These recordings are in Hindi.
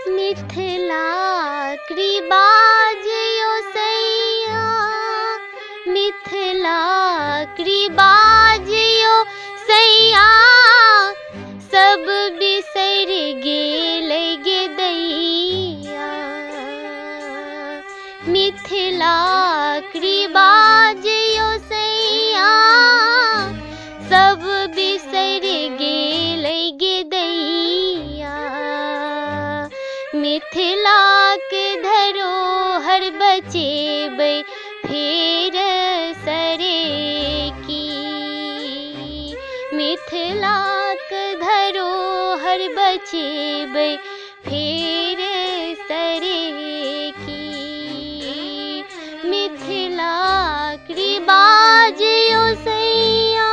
मिथिला कृबाजियो सैया, मिथिला कृबाजियो सैया, सब बिसर गेल गे दैया। मिथिला कृबाजियो सैया, सब बिसर गेल गे दैया। मिथिला के धरोहर बचेबै फेर सरे की। मिथिला के धरोहर बचेबै फेर सरे की। मिथिला कृबाजियो सैया,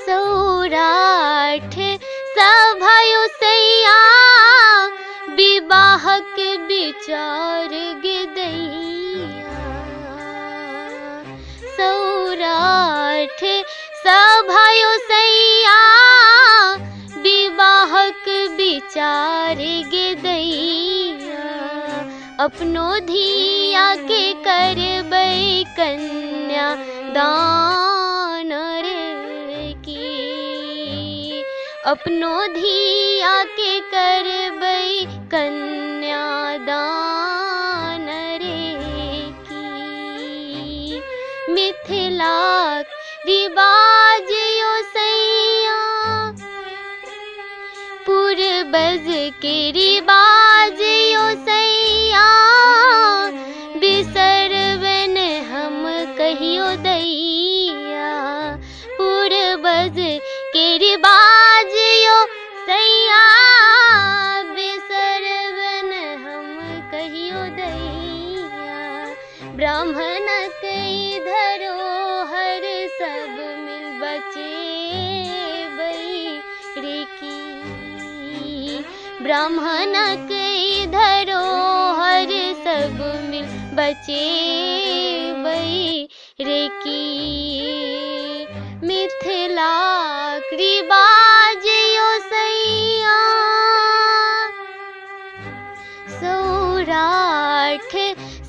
सौराठ सभायो सैया, विवाहक विचार गे दैया। सौराठ सभायो सैया, विवाहक विचार गे दैया। अपनो धिया के करबै कन्या दान रे की। अपनो धिया के करबै कन्या दान रे की। मिथिला रिवाजियो सैया, पूर्वज के रिवाजियो सैया, बिसरबन हम कहियो दैया। पूर्वज के रिवाजियो सैया, बिसरबन हम कहियो दैया। ब्राह्मण के धरोहर सब मिल बचेबै रे की। ब्राह्मण के धरोहर सब मिल बचेबै रे की। मिथिला कृबाजियो सैया, सौराठ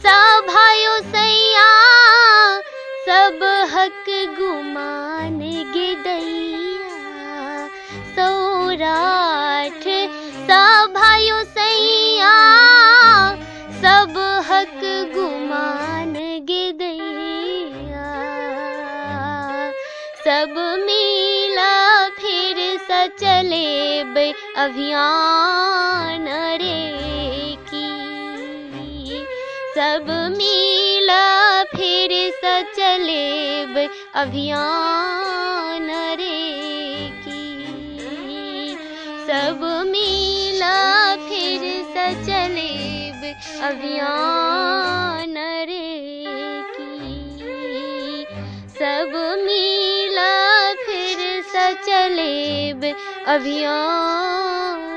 सभायो सैया, सब हक गुमान गे दैया। सौराठ सभायो सैया, सब हक गुमान गे दैया। सब मिला फिर स चलेबै अभियान रे की। सब मिला फिर स चलेबै अभियान रे की। सब मिला फिर स चलेबै अभियान रे की। सब मिला फिर स चलेबै अभियान।